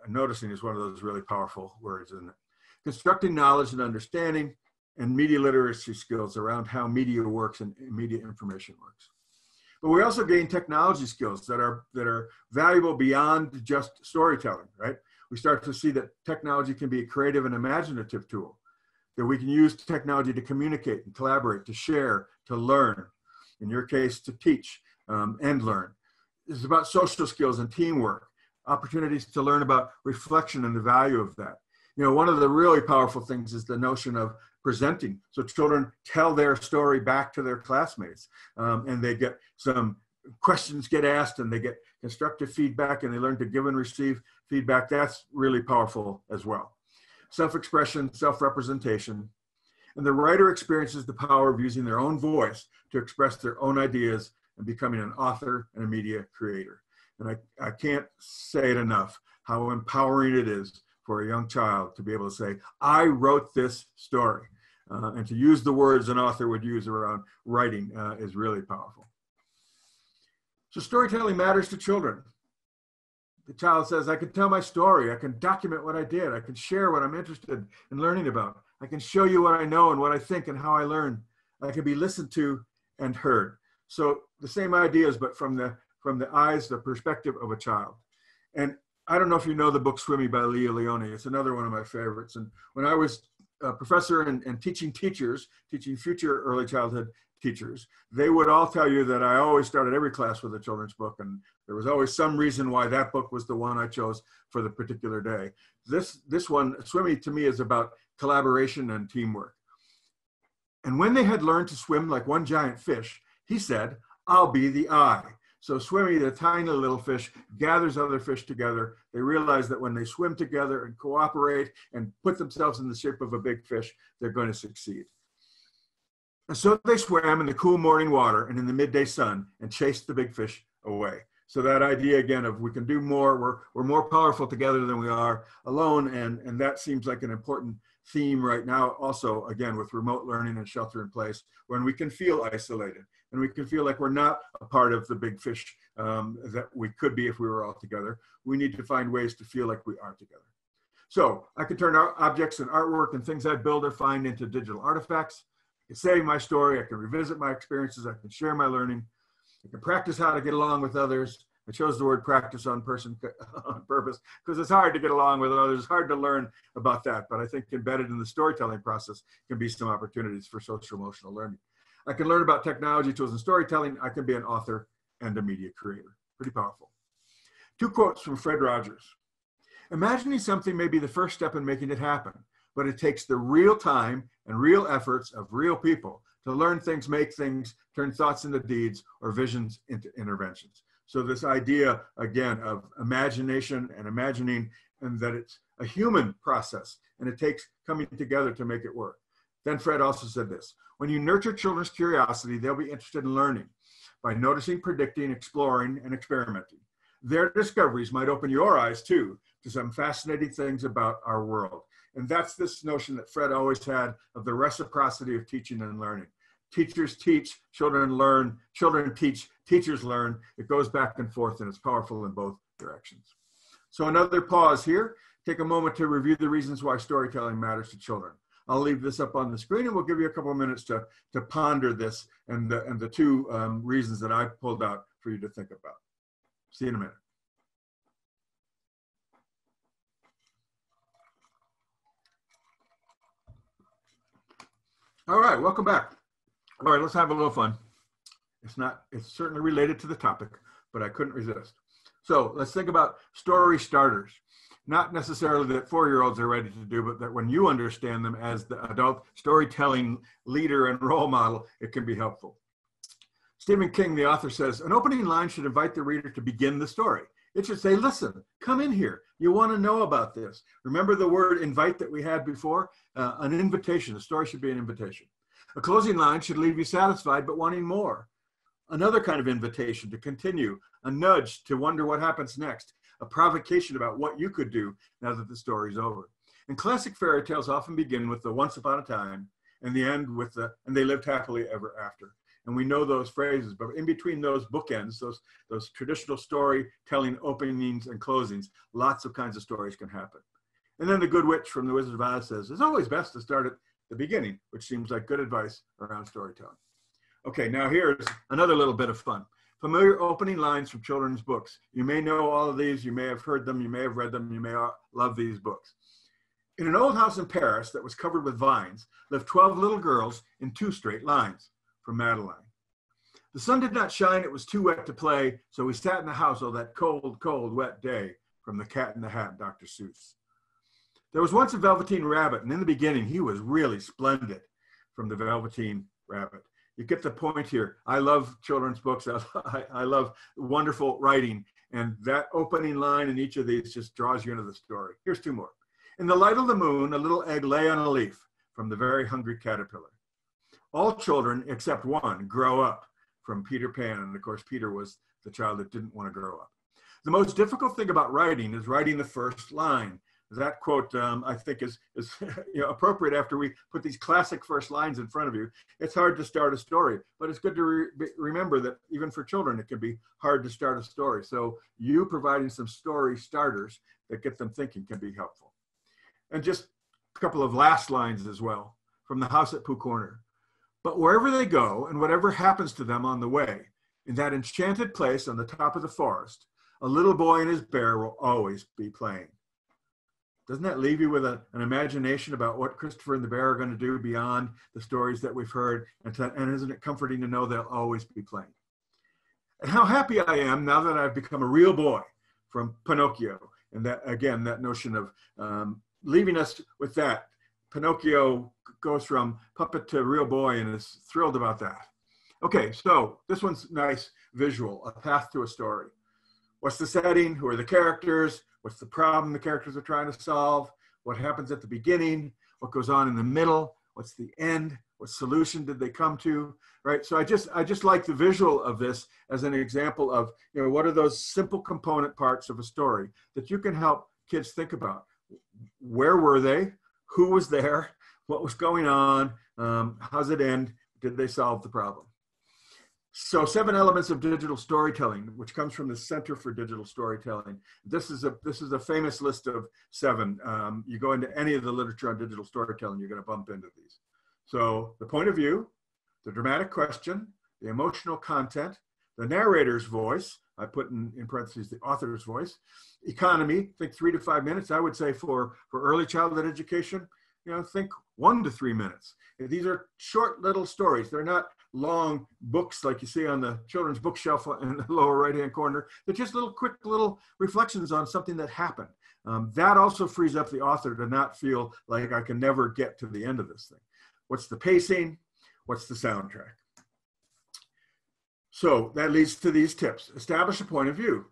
Noticing is one of those really powerful words, isn't it? Constructing knowledge and understanding, and media literacy skills around how media works and media information works. But we also gain technology skills that are valuable beyond just storytelling, right? We start to see that technology can be a creative and imaginative tool, that we can use technology to communicate and collaborate, to share, to learn, in your case, to teach and learn. It's about social skills and teamwork, opportunities to learn about reflection and the value of that. You know, one of the really powerful things is the notion of presenting. So children tell their story back to their classmates, and they get some questions get asked, and they get constructive feedback, and they learn to give and receive feedback. That's really powerful as well. self-expression, self-representation. And the writer experiences the power of using their own voice to express their own ideas and becoming an author and a media creator. And I can't say it enough, how empowering it is for a young child to be able to say, I wrote this story. And to use the words an author would use around writing is really powerful. So storytelling matters to children. The child says, I can tell my story. I can document what I did. I can share what I'm interested in learning about. I can show you what I know and what I think and how I learn. I can be listened to and heard. So the same ideas, but from the eyes, the perspective of a child. And I don't know if you know the book Swimmy by Leah Leone. It's another one of my favorites. And when I was a professor and teaching teachers, teaching future early childhood teachers, they would all tell you that I always started every class with a children's book, and there was always some reason why that book was the one I chose for the particular day. This one, Swimmy, to me is about collaboration and teamwork. And when they had learned to swim like one giant fish, he said, I'll be the eye. So Swimmy, the tiny little fish, gathers other fish together. They realize that when they swim together and cooperate and put themselves in the shape of a big fish, they're going to succeed. And so they swam in the cool morning water and in the midday sun and chased the big fish away. So that idea again of we can do more, we're more powerful together than we are alone. And that seems like an important theme right now also, again, with remote learning and shelter in place, when we can feel isolated and we can feel like we're not a part of the big fish that we could be if we were all together. We need to find ways to feel like we are together. So I can turn our objects and artwork and things I build or find into digital artifacts. I can say my story, I can revisit my experiences, I can share my learning, I can practice how to get along with others. I chose the word practice on purpose because it's hard to get along with others. It's hard to learn about that, but I think embedded in the storytelling process can be some opportunities for social emotional learning. I can learn about technology tools and storytelling. I can be an author and a media creator. Pretty powerful. 2 quotes from Fred Rogers. Imagining something may be the first step in making it happen, but it takes the real time and real efforts of real people to learn things, make things, turn thoughts into deeds or visions into interventions. So this idea, again, of imagination and imagining, and that it's a human process and it takes coming together to make it work. Then Fred also said this, when you nurture children's curiosity, they'll be interested in learning by noticing, predicting, exploring, and experimenting. Their discoveries might open your eyes too to some fascinating things about our world. And that's this notion that Fred always had of the reciprocity of teaching and learning. Teachers teach, children learn, children teach, teachers learn. It goes back and forth and it's powerful in both directions. So another pause here. Take a moment to review the reasons why storytelling matters to children. I'll leave this up on the screen and we'll give you a couple of minutes to ponder this and the 2 reasons that I pulled out for you to think about. See you in a minute. All right, welcome back. All right, let's have a little fun. It's certainly related to the topic, but I couldn't resist. So let's think about story starters. Not necessarily that 4-year-olds are ready to do, but that when you understand them as the adult storytelling leader and role model, it can be helpful. Stephen King, the author, says, an opening line should invite the reader to begin the story. It should say, listen, come in here. You want to know about this. Remember the word invite that we had before? An invitation. A story should be an invitation. A closing line should leave you satisfied but wanting more. Another kind of invitation to continue, a nudge to wonder what happens next, a provocation about what you could do now that the story's over. And classic fairy tales often begin with the once upon a time and the end with the and they lived happily ever after. And we know those phrases, but in between those bookends, those traditional storytelling openings and closings, lots of kinds of stories can happen. And then the Good Witch from The Wizard of Oz says, it's always best to start at the beginning, which seems like good advice around storytelling. Okay, now here's another little bit of fun. Familiar opening lines from children's books. You may know all of these, you may have heard them, you may have read them, you may love these books. In an old house in Paris that was covered with vines lived 12 little girls in 2 straight lines, from Madeline. The sun did not shine, it was too wet to play, so we sat in the house all that cold, cold, wet day, from The Cat in the Hat, Dr. Seuss. There was once a Velveteen Rabbit, and in the beginning he was really splendid, from The Velveteen Rabbit. You get the point here. I love children's books. I love wonderful writing. And that opening line in each of these just draws you into the story. Here's 2 more. In the light of the moon, a little egg lay on a leaf from the very hungry caterpillar. All children, except one, grow up from Peter Pan. And of course, Peter was the child that didn't want to grow up. The most difficult thing about writing is writing the first line. That quote, I think, is appropriate after we put these classic first lines in front of you. It's hard to start a story, but it's good to remember that even for children, it can be hard to start a story. So you providing some story starters that get them thinking can be helpful. And just a couple of last lines as well from The House at Pooh Corner. But wherever they go and whatever happens to them on the way, in that enchanted place on the top of the forest, a little boy and his bear will always be playing. Doesn't that leave you with an imagination about what Christopher and the bear are going to do beyond the stories that we've heard? And isn't it comforting to know they'll always be playing? And how happy I am now that I've become a real boy from Pinocchio. And that, again, that notion of leaving us with that. Pinocchio goes from puppet to real boy and is thrilled about that. Okay, so this one's nice visual, a path to a story. What's the setting? Who are the characters? What's the problem the characters are trying to solve? What happens at the beginning? What goes on in the middle? What's the end? What solution did they come to? Right. So I just like the visual of this as an example of, what are those simple component parts of a story that you can help kids think about. Where were they? Who was there? What was going on? How's it end? Did they solve the problem? So 7 elements of digital storytelling, which comes from the Center for Digital Storytelling. This is a famous list of 7. You go into any of the literature on digital storytelling, you're going to bump into these. So the point of view, the dramatic question, the emotional content, the narrator's voice, I put in parentheses the author's voice, economy, think 3 to 5 minutes. I would say for early childhood education, think 1 to 3 minutes. These are short little stories. They're not long books like you see on the children's bookshelf in the lower right-hand corner. They're just quick little reflections on something that happened. That also frees up the author to not feel like I can never get to the end of this thing. What's the pacing? What's the soundtrack? So that leads to these tips. Establish a point of view.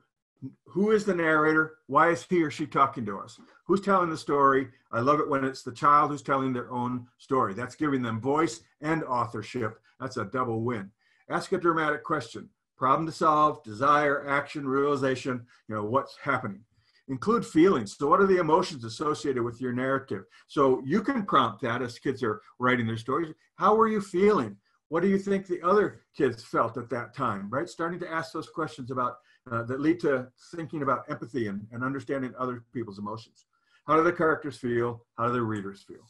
Who is the narrator? Why is he or she talking to us? Who's telling the story? I love it when it's the child who's telling their own story. That's giving them voice and authorship. That's a double win. Ask a dramatic question. Problem to solve, desire, action, realization, what's happening. Include feelings. So what are the emotions associated with your narrative? So you can prompt that as kids are writing their stories. How were you feeling? What do you think the other kids felt at that time, right? Starting to ask those questions about that lead to thinking about empathy and understanding other people's emotions. How do the characters feel? How do the readers feel?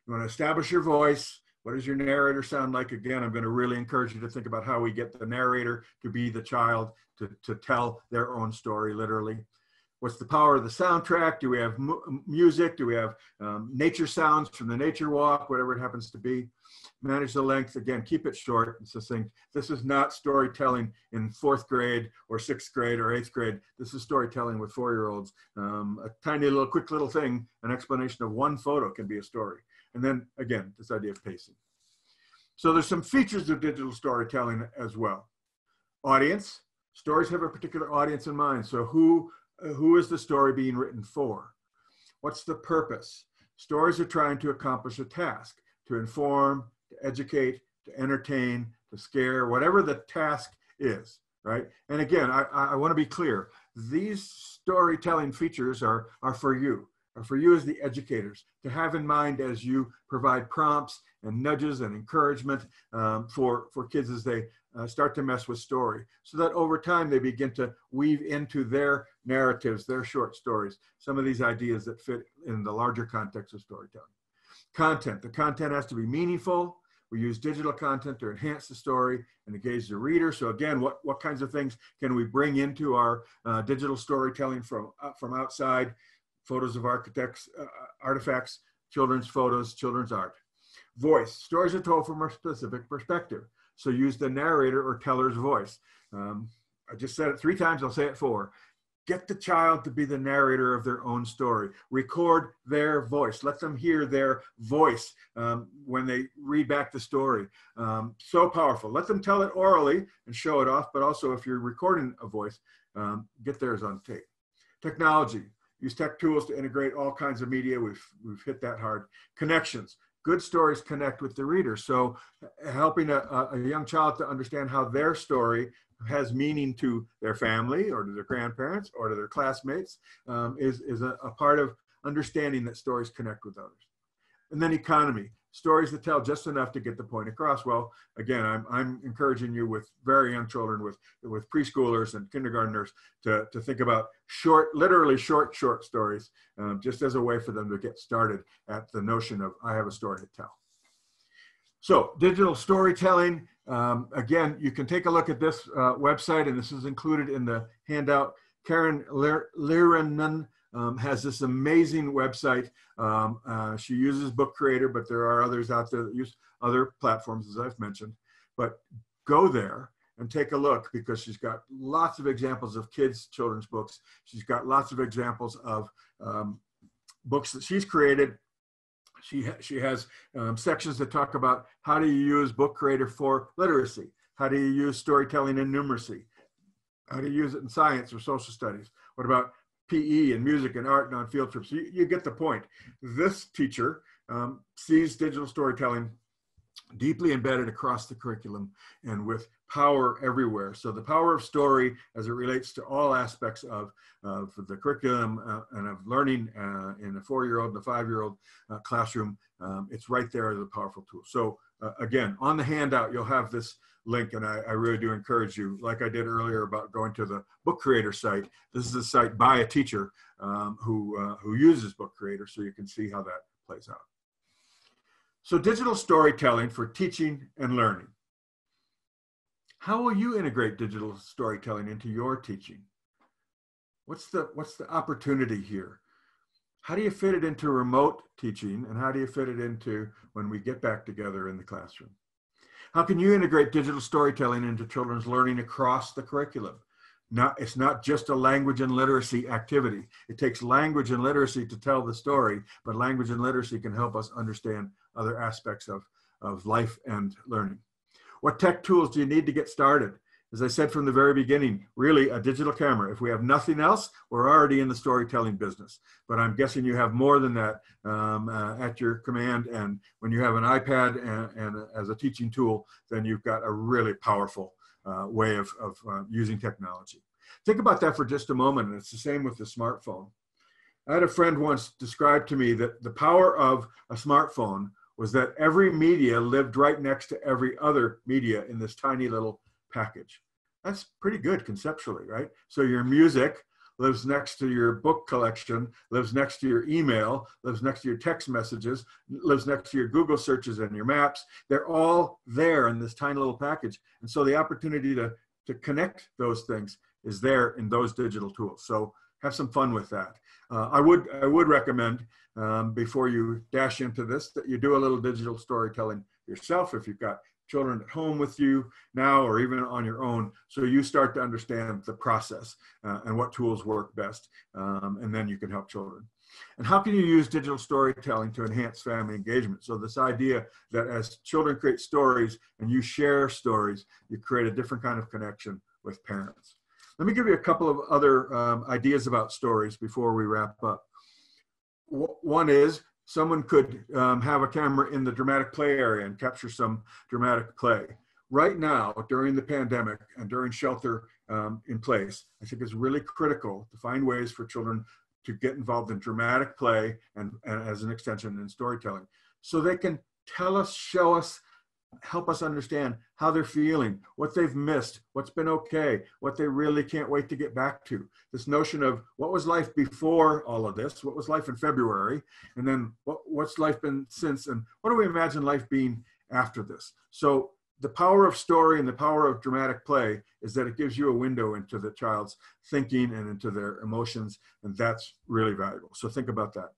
You want to establish your voice. What does your narrator sound like? Again, I'm going to really encourage you to think about how we get the narrator to be the child, to tell their own story, literally. What's the power of the soundtrack? Do we have music? Do we have nature sounds from the nature walk, whatever it happens to be? Manage the length. Again, keep it short and succinct. This is not storytelling in 4th grade or 6th grade or 8th grade. This is storytelling with 4-year-olds. A tiny little, quick little thing, an explanation of one photo can be a story. And then, again, this idea of pacing. So there's some features of digital storytelling as well. Audience. Stories have a particular audience in mind. So who is the story being written for? What's the purpose? Stories are trying to accomplish a task, to inform, to educate, to entertain, to scare, whatever the task is, right? And again, I want to be clear. These storytelling features are for you as the educators, to have in mind as you provide prompts and nudges and encouragement for kids as they start to mess with story, so that over time they begin to weave into their narratives, their short stories, some of these ideas that fit in the larger context of storytelling. Content. The content has to be meaningful. We use digital content to enhance the story and engage the reader. So again, what kinds of things can we bring into our digital storytelling from outside? Photos of architects, artifacts, children's photos, children's art. Voice. Stories are told from a specific perspective. So use the narrator or teller's voice. I just said it 3 times, I'll say it 4. Get the child to be the narrator of their own story. Record their voice. Let them hear their voice when they read back the story. So powerful. Let them tell it orally and show it off, but also if you're recording a voice, get theirs on tape. Technology. Use tech tools to integrate all kinds of media. We've hit that hard. Connections. Good stories connect with the reader. So helping a young child to understand how their story has meaning to their family or to their grandparents or to their classmates is a part of understanding that stories connect with others. And then economy. Stories that tell just enough to get the point across. Well, again, I'm encouraging you with very young children, with preschoolers and kindergartners to think about literally short stories, just as a way for them to get started at the notion of, I have a story to tell. So digital storytelling, again, you can take a look at this website, and this is included in the handout. Karen Liranen has this amazing website. She uses Book Creator, but there are others out there that use other platforms, as I've mentioned. But go there and take a look, because she's got lots of examples of children's books. She's got lots of examples of books that she's created. She has sections that talk about how do you use Book Creator for literacy? How do you use storytelling in numeracy? How do you use it in science or social studies? What about PE and music and art and on field trips? You get the point. This teacher sees digital storytelling deeply embedded across the curriculum and with power everywhere. So the power of story as it relates to all aspects of the curriculum and of learning in a 4-year-old and a 5-year-old classroom, it's right there as a powerful tool. So again, on the handout, you'll have this link, and I really do encourage you, like I did earlier about going to the Book Creator site. This is a site by a teacher who uses Book Creator, so you can see how that plays out. So digital storytelling for teaching and learning. How will you integrate digital storytelling into your teaching? What's the opportunity here? How do you fit it into remote teaching, and how do you fit it into when we get back together in the classroom? How can you integrate digital storytelling into children's learning across the curriculum? It's not just a language and literacy activity. It takes language and literacy to tell the story, but language and literacy can help us understand other aspects of life and learning. What tech tools do you need to get started? As I said from the very beginning, really a digital camera. If we have nothing else, we're already in the storytelling business. But I'm guessing you have more than that at your command. And when you have an iPad and as a teaching tool, then you've got a really powerful way of using technology. Think about that for just a moment, and it's the same with the smartphone. I had a friend once describe to me that the power of a smartphone was that every media lived right next to every other media in this tiny little package. That's pretty good conceptually, right? So your music lives next to your book collection, lives next to your email, lives next to your text messages, lives next to your Google searches and your maps. They're all there in this tiny little package. And so the opportunity to connect those things is there in those digital tools. So have some fun with that. I would recommend before you dash into this that you do a little digital storytelling yourself if you've got children at home with you now or even on your own, so you start to understand the process and what tools work best, and then you can help children. And how can you use digital storytelling to enhance family engagement? So this idea that as children create stories and you share stories, you create a different kind of connection with parents. Let me give you a couple of other ideas about stories before we wrap up. One is someone could have a camera in the dramatic play area and capture some dramatic play. Right now, during the pandemic and during shelter in place, I think it's really critical to find ways for children to get involved in dramatic play and as an extension in storytelling. So they can tell us, show us, help us understand how they're feeling, what they've missed, what's been okay, what they really can't wait to get back to. This notion of what was life before all of this, what was life in February, and then what's life been since, and what do we imagine life being after this? So the power of story and the power of dramatic play is that it gives you a window into the child's thinking and into their emotions, and that's really valuable. So think about that.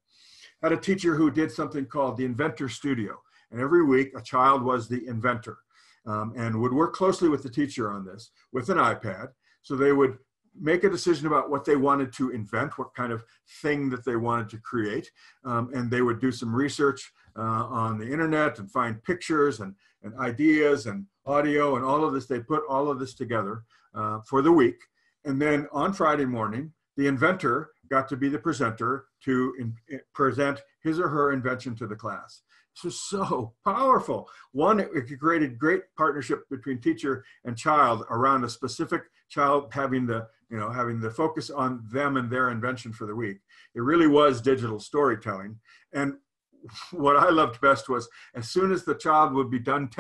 I had a teacher who did something called the Inventor Studio. And every week, a child was the inventor and would work closely with the teacher on this with an iPad. So they would make a decision about what they wanted to invent, what kind of thing that they wanted to create. And they would do some research on the internet and find pictures and ideas and audio and all of this. They put all of this together for the week. And then on Friday morning, the inventor got to be the presenter to present his or her invention to the class. This was so powerful. One, it created great partnership between teacher and child around a specific child having the focus on them and their invention for the week. It really was digital storytelling. And what I loved best was as soon as the child would be done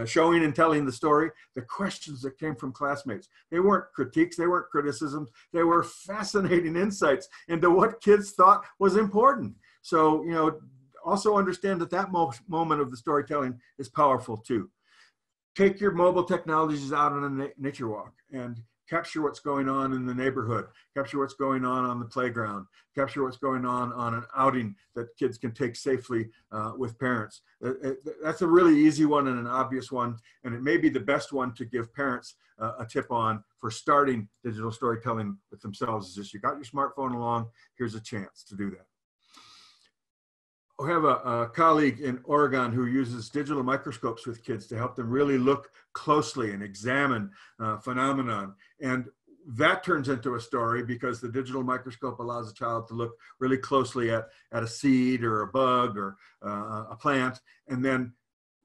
showing and telling the story, the questions that came from classmates, they weren't critiques, they weren't criticisms, they were fascinating insights into what kids thought was important. So, also understand that moment of the storytelling is powerful too. Take your mobile technologies out on a nature walk and capture what's going on in the neighborhood, capture what's going on the playground, capture what's going on an outing that kids can take safely with parents. That's a really easy one and an obvious one, and it may be the best one to give parents a tip on for starting digital storytelling with themselves. Is just, you got your smartphone along, here's a chance to do that. I have a colleague in Oregon who uses digital microscopes with kids to help them really look closely and examine phenomenon. And that turns into a story because the digital microscope allows a child to look really closely at a seed or a bug or a plant, and then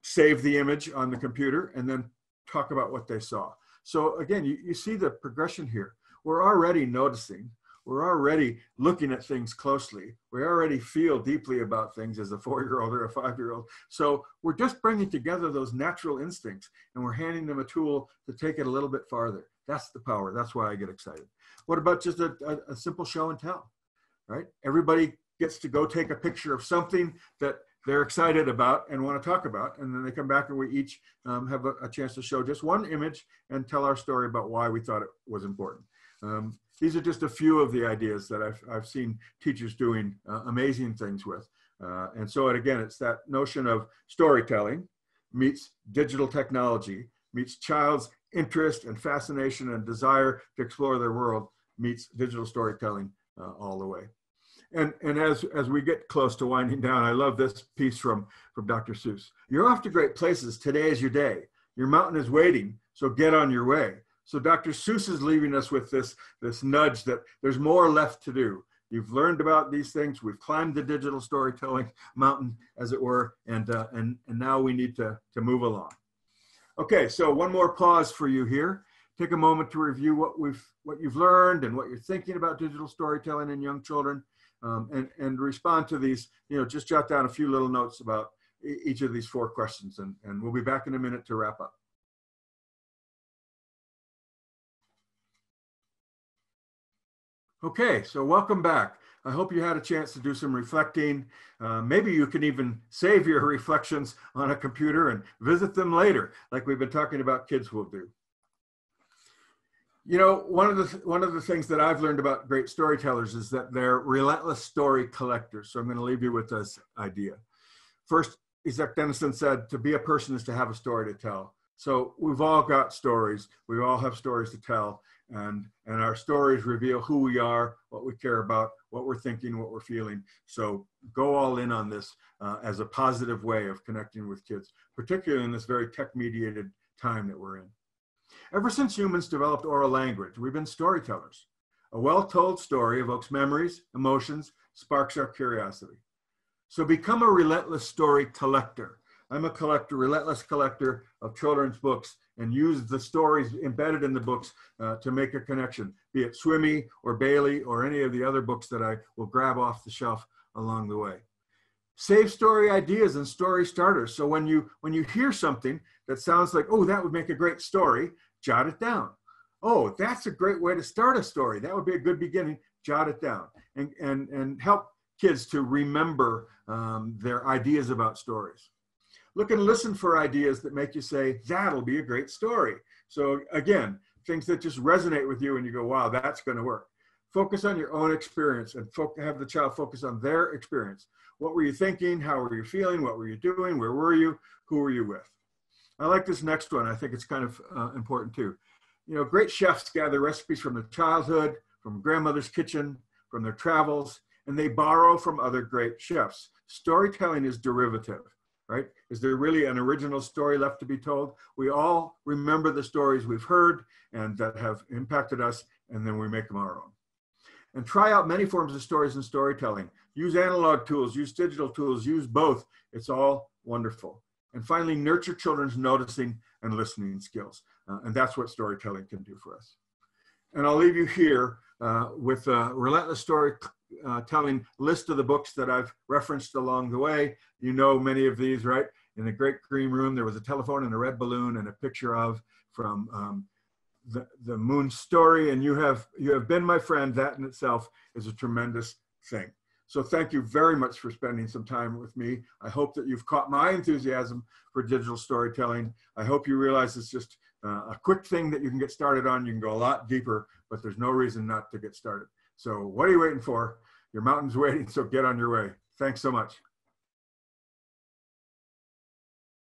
save the image on the computer and then talk about what they saw. So again, you see the progression here. We're already noticing. We're already looking at things closely. We already feel deeply about things as a 4-year-old or a 5-year-old. So we're just bringing together those natural instincts and we're handing them a tool to take it a little bit farther. That's the power. That's why I get excited. What about just a simple show and tell, right? Everybody gets to go take a picture of something that they're excited about and want to talk about. And then they come back and we each have a chance to show just one image and tell our story about why we thought it was important. These are just a few of the ideas that I've seen teachers doing amazing things with. And so again, it's that notion of storytelling meets digital technology, meets child's interest and fascination and desire to explore their world, meets digital storytelling all the way. And as we get close to winding down, I love this piece from Dr. Seuss. You're off to great places. Today is your day. Your mountain is waiting, so get on your way. So Dr. Seuss is leaving us with this nudge that there's more left to do. You've learned about these things. We've climbed the digital storytelling mountain, as it were, and now we need to move along. Okay, so one more pause for you here. Take a moment to review what you've learned and what you're thinking about digital storytelling in young children, and respond to these. Just jot down a few little notes about each of these 4 questions, and we'll be back in a minute to wrap up. Okay, so welcome back. I hope you had a chance to do some reflecting. Maybe you can even save your reflections on a computer and visit them later, like we've been talking about kids will do. One of the things that I've learned about great storytellers is that they're relentless story collectors. So I'm going to leave you with this idea. First, Isaac Denison said, to be a person is to have a story to tell. So we've all got stories. We all have stories to tell. And our stories reveal who we are, what we care about, what we're thinking, what we're feeling. So go all in on this as a positive way of connecting with kids, particularly in this very tech-mediated time that we're in. Ever since humans developed oral language, we've been storytellers. A well-told story evokes memories, emotions, sparks our curiosity. So become a relentless story collector. I'm a relentless collector of children's books, and use the stories embedded in the books to make a connection, be it Swimmy or Bailey or any of the other books that I will grab off the shelf along the way. Save story ideas and story starters. So when you hear something that sounds like, oh, that would make a great story, jot it down. Oh, that's a great way to start a story. That would be a good beginning. Jot it down and help kids to remember their ideas about stories. Look and listen for ideas that make you say, that'll be a great story. So again, things that just resonate with you and you go, wow, that's going to work. Focus on your own experience and have the child focus on their experience. What were you thinking? How were you feeling? What were you doing? Where were you? Who were you with? I like this next one. I think it's kind of important too. Great chefs gather recipes from their childhood, from grandmother's kitchen, from their travels, and they borrow from other great chefs. Storytelling is derivative. Right? Is there really an original story left to be told? We all remember the stories we've heard and that have impacted us, and then we make them our own. And try out many forms of stories and storytelling. Use analog tools, use digital tools, use both. It's all wonderful. And finally, nurture children's noticing and listening skills. And that's what storytelling can do for us. And I'll leave you here with a relentless storytelling list of the books that I've referenced along the way. You know many of these, right? In the great green room, there was a telephone and a red balloon and a picture of from the moon story. And you have been my friend. That in itself is a tremendous thing. So thank you very much for spending some time with me. I hope that you've caught my enthusiasm for digital storytelling. I hope you realize it's just a quick thing that you can get started on. You can go a lot deeper, but there's no reason not to get started. So what are you waiting for? Your mountain's waiting, so get on your way. Thanks so much.